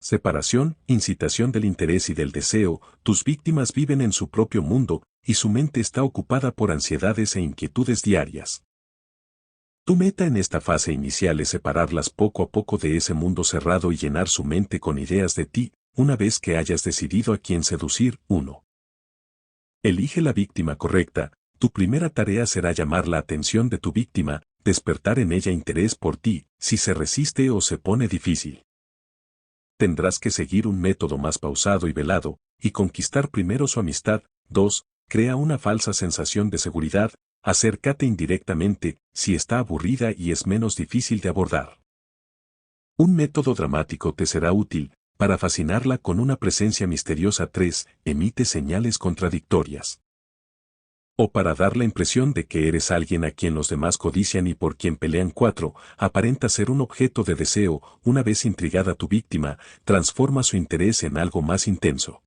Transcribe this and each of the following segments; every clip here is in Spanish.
Separación, incitación del interés y del deseo. Tus víctimas viven en su propio mundo, y su mente está ocupada por ansiedades e inquietudes diarias. Tu meta en esta fase inicial es separarlas poco a poco de ese mundo cerrado y llenar su mente con ideas de ti, una vez que hayas decidido a quién seducir. 1. Elige la víctima correcta. Tu primera tarea será llamar la atención de tu víctima, despertar en ella interés por ti, si se resiste o se pone difícil. Tendrás que seguir un método más pausado y velado, y conquistar primero su amistad. 2. Crea una falsa sensación de seguridad. Acércate indirectamente, si está aburrida y es menos difícil de abordar. Un método dramático te será útil, para fascinarla con una presencia misteriosa. 3. Emite señales contradictorias. O para dar la impresión de que eres alguien a quien los demás codician y por quien pelean. 4. Aparenta ser un objeto de deseo. Una vez intrigada tu víctima, transforma su interés en algo más intenso.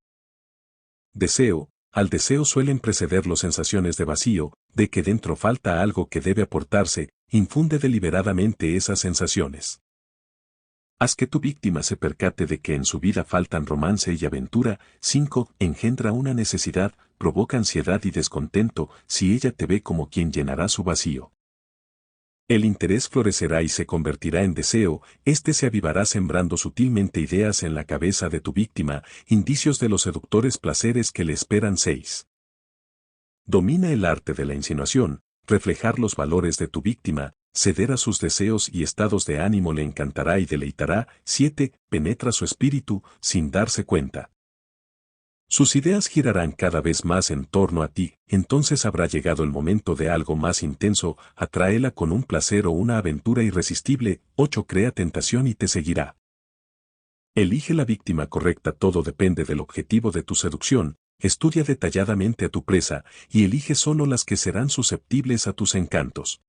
Deseo. Al deseo suelen precederlo sensaciones de vacío, de que dentro falta algo que debe aportarse. Infunde deliberadamente esas sensaciones. Haz que tu víctima se percate de que en su vida faltan romance y aventura. 5. Engendra una necesidad, provoca ansiedad y descontento si ella te ve como quien llenará su vacío. El interés florecerá y se convertirá en deseo. Este se avivará sembrando sutilmente ideas en la cabeza de tu víctima, indicios de los seductores placeres que le esperan. 6. Domina el arte de la insinuación, reflejar los valores de tu víctima. Ceder a sus deseos y estados de ánimo le encantará y deleitará. 7. Penetra su espíritu, sin darse cuenta. Sus ideas girarán cada vez más en torno a ti, entonces habrá llegado el momento de algo más intenso. Atráela con un placer o una aventura irresistible. 8. Crea tentación y te seguirá. Elige la víctima correcta. Todo depende del objetivo de tu seducción. Estudia detalladamente a tu presa, y elige solo las que serán susceptibles a tus encantos.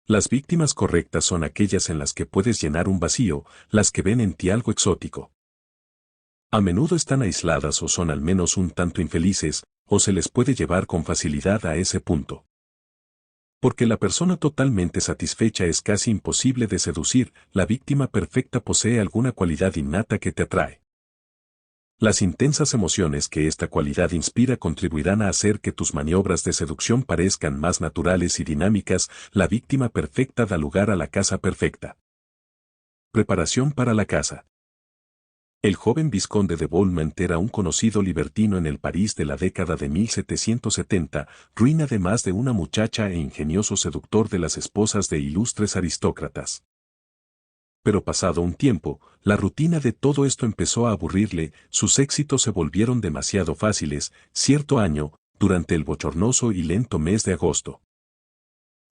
Las víctimas correctas son aquellas en las que puedes llenar un vacío, las que ven en ti algo exótico. A menudo están aisladas o son al menos un tanto infelices, o se les puede llevar con facilidad a ese punto. Porque la persona totalmente satisfecha es casi imposible de seducir. La víctima perfecta posee alguna cualidad innata que te atrae. Las intensas emociones que esta cualidad inspira contribuirán a hacer que tus maniobras de seducción parezcan más naturales y dinámicas. La víctima perfecta da lugar a la casa perfecta. Preparación para la casa. El joven vizconde de Beaumont era un conocido libertino en el París de la década de 1770, ruin además de una muchacha e ingenioso seductor de las esposas de ilustres aristócratas. Pero pasado un tiempo, la rutina de todo esto empezó a aburrirle, sus éxitos se volvieron demasiado fáciles. Cierto año, durante el bochornoso y lento mes de agosto,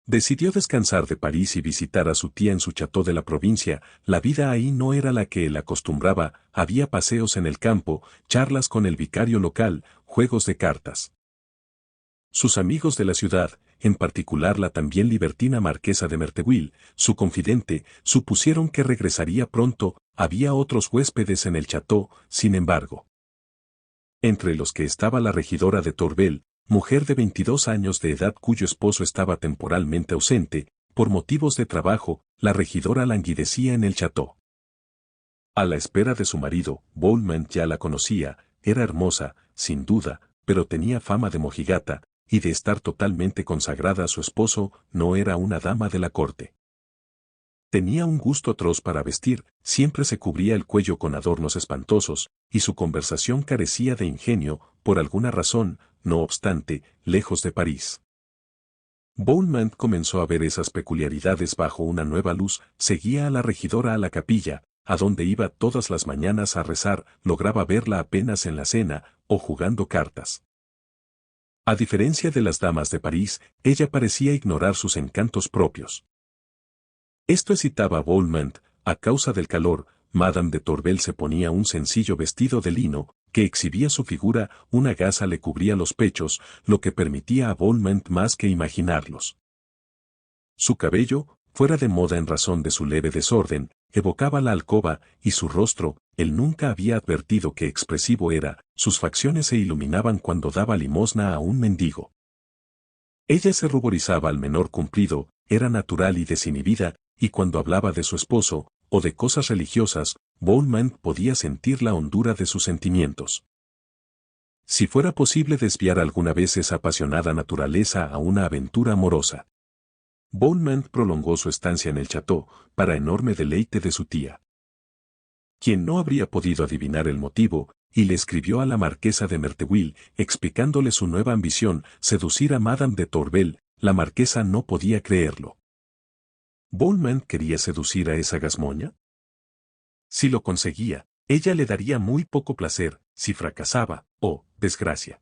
decidió descansar de París y visitar a su tía en su château de la provincia. La vida ahí no era la que él acostumbraba, había paseos en el campo, charlas con el vicario local, juegos de cartas. Sus amigos de la ciudad, en particular la también libertina marquesa de Merteuil, su confidente, supusieron que regresaría pronto. Había otros huéspedes en el château, sin embargo, entre los que estaba la regidora de Tourvel, mujer de 22 años de edad cuyo esposo estaba temporalmente ausente. Por motivos de trabajo, la regidora languidecía en el château. A la espera de su marido, Beaumont ya la conocía, era hermosa, sin duda, pero tenía fama de mojigata, y de estar totalmente consagrada a su esposo. No era una dama de la corte. Tenía un gusto atroz para vestir, siempre se cubría el cuello con adornos espantosos, y su conversación carecía de ingenio, por alguna razón. No obstante, lejos de París, Beaumont comenzó a ver esas peculiaridades bajo una nueva luz. Seguía a la regidora a la capilla, a donde iba todas las mañanas a rezar. Lograba verla apenas en la cena, o jugando cartas. A diferencia de las damas de París, ella parecía ignorar sus encantos propios. Esto excitaba a Beaumont. A causa del calor, Madame de Tourvel se ponía un sencillo vestido de lino, que exhibía su figura. Una gasa le cubría los pechos, lo que permitía a Beaumont más que imaginarlos. Su cabello, fuera de moda en razón de su leve desorden, evocaba la alcoba, y su rostro, él nunca había advertido qué expresivo era. Sus facciones se iluminaban cuando daba limosna a un mendigo. Ella se ruborizaba al menor cumplido, era natural y desinhibida, y cuando hablaba de su esposo, o de cosas religiosas, Bowman podía sentir la hondura de sus sentimientos. Si fuera posible desviar alguna vez esa apasionada naturaleza a una aventura amorosa. Bowman prolongó su estancia en el chateau, para enorme deleite de su tía, quien no habría podido adivinar el motivo, y le escribió a la marquesa de Merteuil, explicándole su nueva ambición, seducir a Madame de Tourvel. La marquesa no podía creerlo. ¿Bowman quería seducir a esa gazmoña? Si lo conseguía, ella le daría muy poco placer; si fracasaba, oh, desgracia.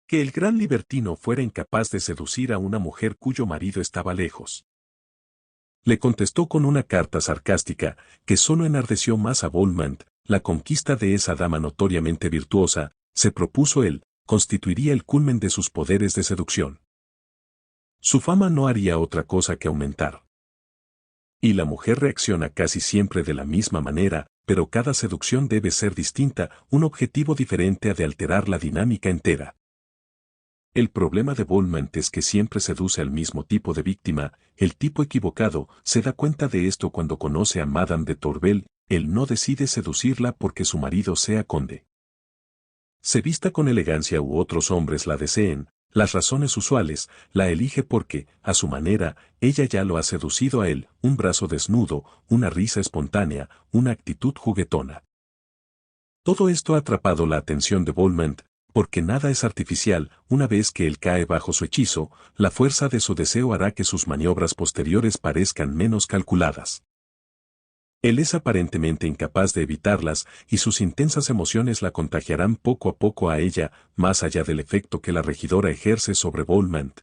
Que el gran libertino fuera incapaz de seducir a una mujer cuyo marido estaba lejos. Le contestó con una carta sarcástica, que solo enardeció más a Bowman. La conquista de esa dama notoriamente virtuosa, se propuso él, constituiría el culmen de sus poderes de seducción. Su fama no haría otra cosa que aumentar. Y la mujer reacciona casi siempre de la misma manera, pero cada seducción debe ser distinta; un objetivo diferente ha de alterar la dinámica entera. El problema de Bowman es que siempre seduce al mismo tipo de víctima, el tipo equivocado. Se da cuenta de esto cuando conoce a Madame de Tourvel. Él no decide seducirla porque su marido sea conde. Se vista con elegancia u otros hombres la deseen, las razones usuales; la elige porque, a su manera, ella ya lo ha seducido a él: un brazo desnudo, una risa espontánea, una actitud juguetona. Todo esto ha atrapado la atención de Bowman, porque nada es artificial. Una vez que él cae bajo su hechizo, la fuerza de su deseo hará que sus maniobras posteriores parezcan menos calculadas. Él es aparentemente incapaz de evitarlas, y sus intensas emociones la contagiarán poco a poco a ella, más allá del efecto que la regidora ejerce sobre Bowman.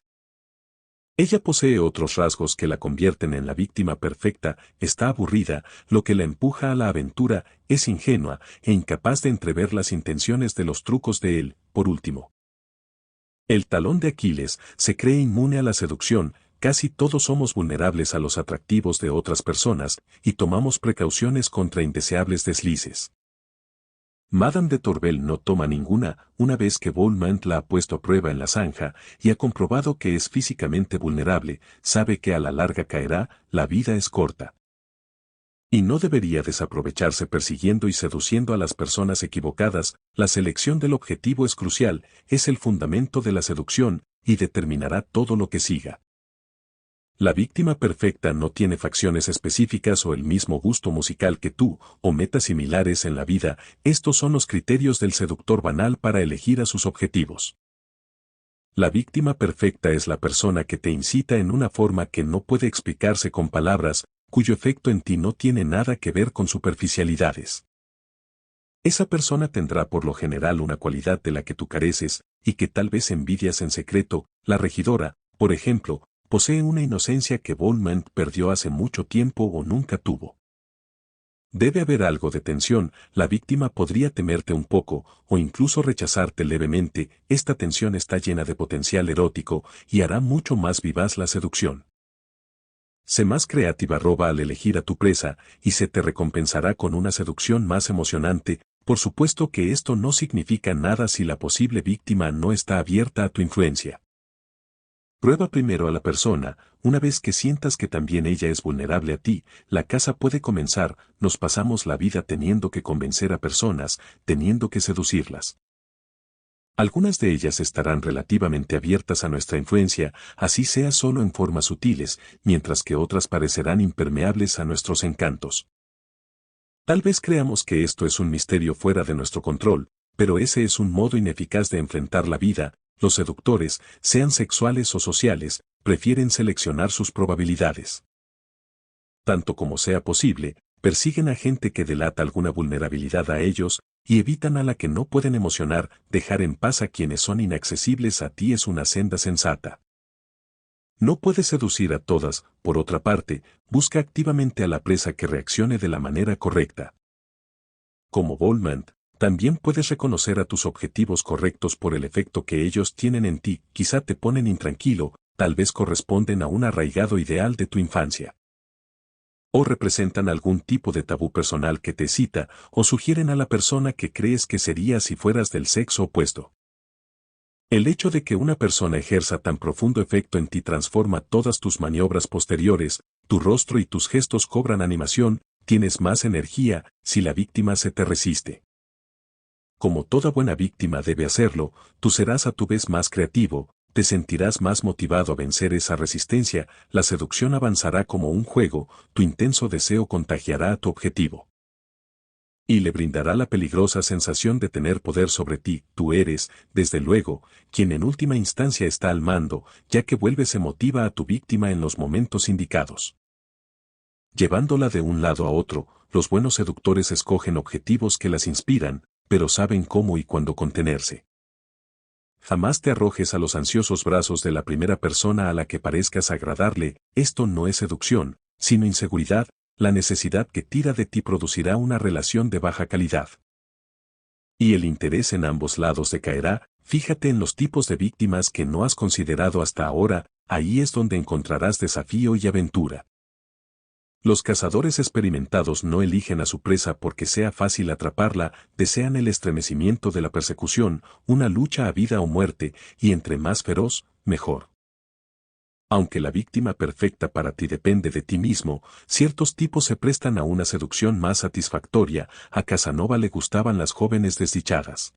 Ella posee otros rasgos que la convierten en la víctima perfecta: está aburrida, lo que la empuja a la aventura; es ingenua, e incapaz de entrever las intenciones de los trucos de él. Por último, el talón de Aquiles, se cree inmune a la seducción. Casi todos somos vulnerables a los atractivos de otras personas, y tomamos precauciones contra indeseables deslices. Madame de Tourvel no toma ninguna. Una vez que Bowman la ha puesto a prueba en la zanja, y ha comprobado que es físicamente vulnerable, sabe que a la larga caerá. La vida es corta. Y no debería desaprovecharse persiguiendo y seduciendo a las personas equivocadas. La selección del objetivo es crucial, es el fundamento de la seducción, y determinará todo lo que siga. La víctima perfecta no tiene facciones específicas o el mismo gusto musical que tú, o metas similares en la vida. Estos son los criterios del seductor banal para elegir a sus objetivos. La víctima perfecta es la persona que te incita en una forma que no puede explicarse con palabras, cuyo efecto en ti no tiene nada que ver con superficialidades. Esa persona tendrá por lo general una cualidad de la que tú careces, y que tal vez envidias en secreto. La regidora, por ejemplo, posee una inocencia que Bowman perdió hace mucho tiempo o nunca tuvo. Debe haber algo de tensión. La víctima podría temerte un poco, o incluso rechazarte levemente. Esta tensión está llena de potencial erótico, y hará mucho más vivaz la seducción. Sé más creativa roba al elegir a tu presa, y se te recompensará con una seducción más emocionante. Por supuesto que esto no significa nada si la posible víctima no está abierta a tu influencia. Prueba primero a la persona. Una vez que sientas que también ella es vulnerable a ti, la caza puede comenzar. Nos pasamos la vida teniendo que convencer a personas, teniendo que seducirlas. Algunas de ellas estarán relativamente abiertas a nuestra influencia, así sea solo en formas sutiles, mientras que otras parecerán impermeables a nuestros encantos. Tal vez creamos que esto es un misterio fuera de nuestro control, pero ese es un modo ineficaz de enfrentar la vida. Los seductores, sean sexuales o sociales, prefieren seleccionar sus probabilidades. Tanto como sea posible, persiguen a gente que delata alguna vulnerabilidad a ellos, y evitan a la que no pueden emocionar. Dejar en paz a quienes son inaccesibles a ti es una senda sensata. No puedes seducir a todas. Por otra parte, busca activamente a la presa que reaccione de la manera correcta. Como Bowman, también puedes reconocer a tus objetivos correctos por el efecto que ellos tienen en ti. Quizá te ponen intranquilo, tal vez corresponden a un arraigado ideal de tu infancia. O representan algún tipo de tabú personal que te excita, o sugieren a la persona que crees que serías si fueras del sexo opuesto. El hecho de que una persona ejerza tan profundo efecto en ti transforma todas tus maniobras posteriores. Tu rostro y tus gestos cobran animación, tienes más energía si la víctima se te resiste. Como toda buena víctima debe hacerlo, tú serás a tu vez más creativo, te sentirás más motivado a vencer esa resistencia, la seducción avanzará como un juego, tu intenso deseo contagiará a tu objetivo. Y le brindará la peligrosa sensación de tener poder sobre ti. Tú eres, desde luego, quien en última instancia está al mando, ya que vuelves emotiva a tu víctima en los momentos indicados. Llevándola de un lado a otro, los buenos seductores escogen objetivos que las inspiran, pero saben cómo y cuándo contenerse. Jamás te arrojes a los ansiosos brazos de la primera persona a la que parezcas agradarle, esto no es seducción, sino inseguridad, la necesidad que tira de ti producirá una relación de baja calidad. Y el interés en ambos lados decaerá, fíjate en los tipos de víctimas que no has considerado hasta ahora, ahí es donde encontrarás desafío y aventura. Los cazadores experimentados no eligen a su presa porque sea fácil atraparla, desean el estremecimiento de la persecución, una lucha a vida o muerte, y entre más feroz, mejor. Aunque la víctima perfecta para ti depende de ti mismo, ciertos tipos se prestan a una seducción más satisfactoria. A Casanova le gustaban las jóvenes desdichadas,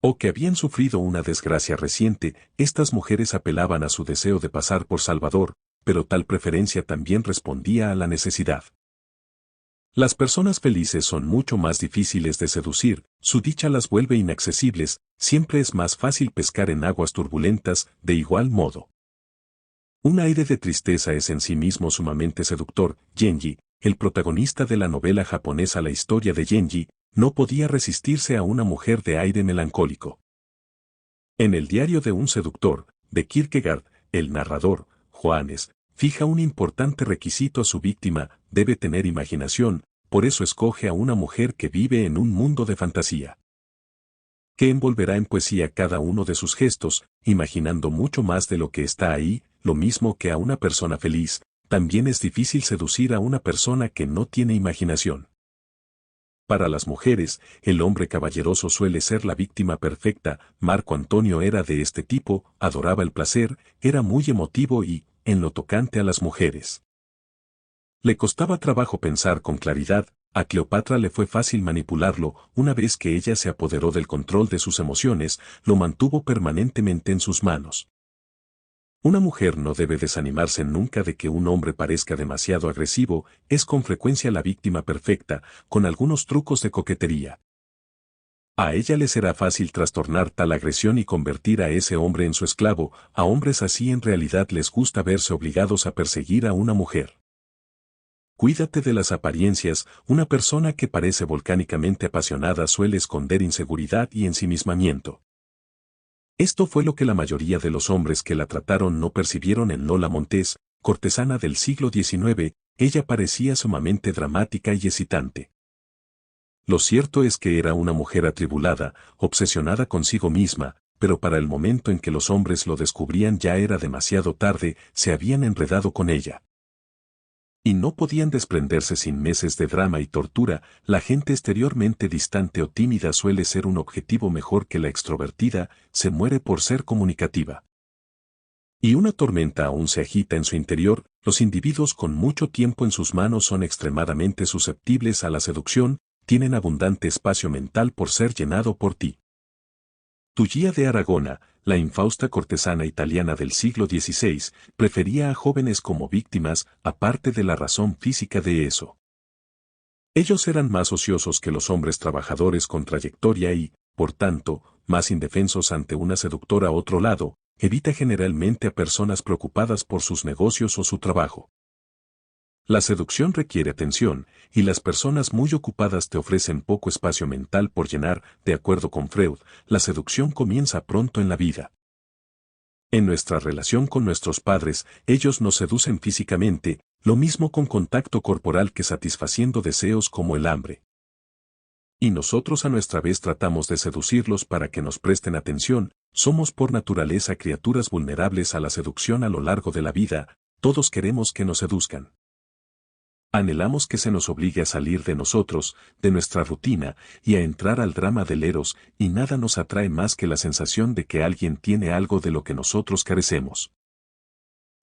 o que habían sufrido una desgracia reciente. Estas mujeres apelaban a su deseo de pasar por salvador, pero tal preferencia también respondía a la necesidad. Las personas felices son mucho más difíciles de seducir, su dicha las vuelve inaccesibles, siempre es más fácil pescar en aguas turbulentas. De igual modo, un aire de tristeza es en sí mismo sumamente seductor. Genji, el protagonista de la novela japonesa La historia de Genji, no podía resistirse a una mujer de aire melancólico. En el diario de un seductor, de Kierkegaard, el narrador, Johannes, fija un importante requisito a su víctima: debe tener imaginación, por eso escoge a una mujer que vive en un mundo de fantasía, que envolverá en poesía cada uno de sus gestos, imaginando mucho más de lo que está ahí. Lo mismo que a una persona feliz, también es difícil seducir a una persona que no tiene imaginación. Para las mujeres, el hombre caballeroso suele ser la víctima perfecta. Marco Antonio era de este tipo, adoraba el placer, era muy emotivo y, en lo tocante a las mujeres, le costaba trabajo pensar con claridad. A Cleopatra le fue fácil manipularlo. Una vez que ella se apoderó del control de sus emociones, lo mantuvo permanentemente en sus manos. Una mujer no debe desanimarse nunca de que un hombre parezca demasiado agresivo, es con frecuencia la víctima perfecta, con algunos trucos de coquetería. A ella le será fácil trastornar tal agresión y convertir a ese hombre en su esclavo. A hombres así en realidad les gusta verse obligados a perseguir a una mujer. Cuídate de las apariencias. Una persona que parece volcánicamente apasionada suele esconder inseguridad y ensimismamiento. Esto fue lo que la mayoría de los hombres que la trataron no percibieron en Lola Montes, cortesana del siglo XIX. Ella parecía sumamente dramática y excitante. Lo cierto es que era una mujer atribulada, obsesionada consigo misma, pero para el momento en que los hombres lo descubrían ya era demasiado tarde, se habían enredado con ella. Y no podían desprenderse sin meses de drama y tortura. La gente exteriormente distante o tímida suele ser un objetivo mejor que la extrovertida, se muere por ser comunicativa. Y una tormenta aún se agita en su interior. Los individuos con mucho tiempo en sus manos son extremadamente susceptibles a la seducción, tienen abundante espacio mental por ser llenado por ti. Tullía de Aragona, la infausta cortesana italiana del siglo XVI, prefería a jóvenes como víctimas, aparte de la razón física de eso. Ellos eran más ociosos que los hombres trabajadores con trayectoria y, por tanto, más indefensos ante una seductora. Otro lado, evita generalmente a personas preocupadas por sus negocios o su trabajo. La seducción requiere atención, y las personas muy ocupadas te ofrecen poco espacio mental por llenar. De acuerdo con Freud, la seducción comienza pronto en la vida. En nuestra relación con nuestros padres, ellos nos seducen físicamente, lo mismo con contacto corporal que satisfaciendo deseos como el hambre. Y nosotros a nuestra vez tratamos de seducirlos para que nos presten atención. Somos por naturaleza criaturas vulnerables a la seducción a lo largo de la vida. Todos queremos que nos seduzcan. Anhelamos que se nos obligue a salir de nosotros, de nuestra rutina, y a entrar al drama del eros, y nada nos atrae más que la sensación de que alguien tiene algo de lo que nosotros carecemos.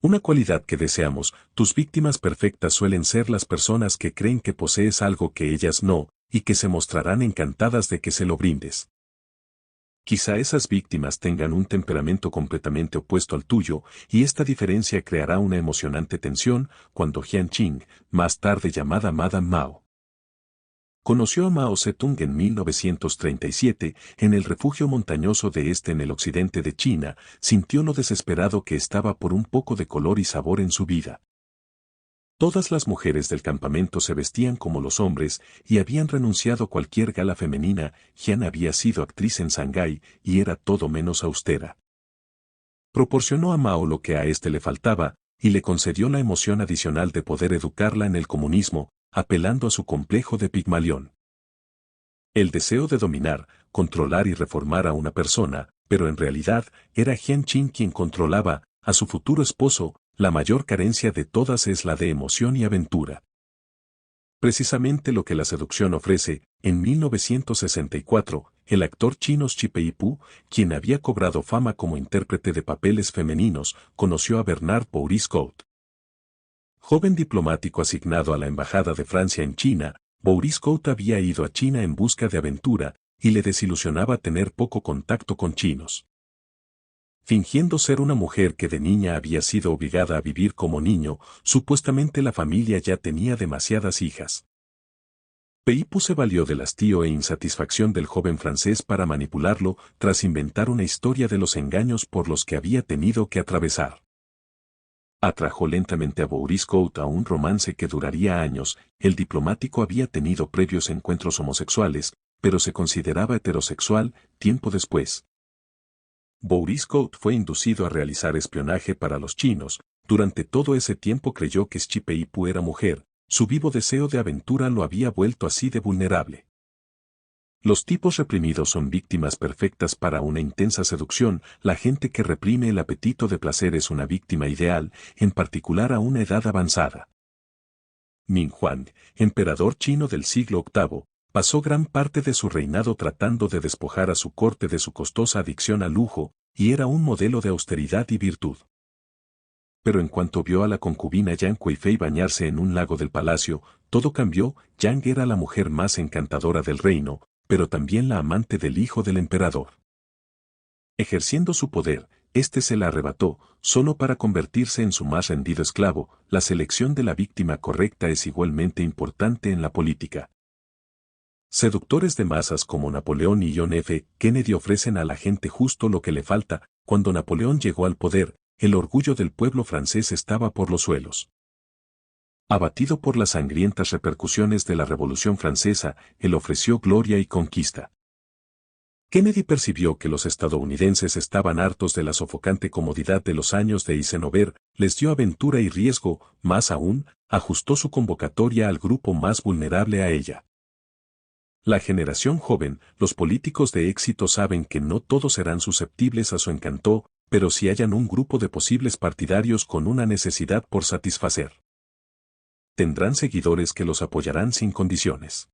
Una cualidad que deseamos. Tus víctimas perfectas suelen ser las personas que creen que posees algo que ellas no, y que se mostrarán encantadas de que se lo brindes. Quizá esas víctimas tengan un temperamento completamente opuesto al tuyo, y esta diferencia creará una emocionante tensión cuando Jiang Qing, más tarde llamada Madame Mao, conoció a Mao Zedong en 1937, en el refugio montañoso de este en el occidente de China, sintió lo desesperado que estaba por un poco de color y sabor en su vida. Todas las mujeres del campamento se vestían como los hombres y habían renunciado a cualquier gala femenina. Jian había sido actriz en Shanghái y era todo menos austera. Proporcionó a Mao lo que a éste le faltaba, y le concedió la emoción adicional de poder educarla en el comunismo, apelando a su complejo de Pigmalión. El deseo de dominar, controlar y reformar a una persona, pero en realidad era Jiang Qing quien controlaba a su futuro esposo. La mayor carencia de todas es la de emoción y aventura. Precisamente lo que la seducción ofrece. En 1964, el actor chino Shi Peipu, quien había cobrado fama como intérprete de papeles femeninos, conoció a Bernard Bourigeaud. Joven diplomático asignado a la Embajada de Francia en China, Bourigeaud había ido a China en busca de aventura, y le desilusionaba tener poco contacto con chinos. Fingiendo ser una mujer que de niña había sido obligada a vivir como niño, supuestamente la familia ya tenía demasiadas hijas. Peipu se valió del hastío e insatisfacción del joven francés para manipularlo, tras inventar una historia de los engaños por los que había tenido que atravesar. Atrajo lentamente a Bourigeaud a un romance que duraría años. El diplomático había tenido previos encuentros homosexuales, pero se consideraba heterosexual tiempo después. Bourigeaud fue inducido a realizar espionaje para los chinos. Durante todo ese tiempo creyó que Shi Peipu era mujer. Su vivo deseo de aventura lo había vuelto así de vulnerable. Los tipos reprimidos son víctimas perfectas para una intensa seducción. La gente que reprime el apetito de placer es una víctima ideal, en particular a una edad avanzada. Ming Huang, emperador chino del siglo VIII, pasó gran parte de su reinado tratando de despojar a su corte de su costosa adicción al lujo, y era un modelo de austeridad y virtud. Pero en cuanto vio a la concubina Yang Weifei bañarse en un lago del palacio, todo cambió. Yang era la mujer más encantadora del reino, pero también la amante del hijo del emperador. Ejerciendo su poder, este se la arrebató, solo para convertirse en su más rendido esclavo. La selección de la víctima correcta es igualmente importante en la política. Seductores de masas como Napoleón y John F. Kennedy ofrecen a la gente justo lo que le falta. Cuando Napoleón llegó al poder, el orgullo del pueblo francés estaba por los suelos. Abatido por las sangrientas repercusiones de la Revolución Francesa, él ofreció gloria y conquista. Kennedy percibió que los estadounidenses estaban hartos de la sofocante comodidad de los años de Eisenhower, les dio aventura y riesgo. Más aún, ajustó su convocatoria al grupo más vulnerable a ella. La generación joven, los políticos de éxito saben que no todos serán susceptibles a su encanto, pero si hallan un grupo de posibles partidarios con una necesidad por satisfacer, tendrán seguidores que los apoyarán sin condiciones.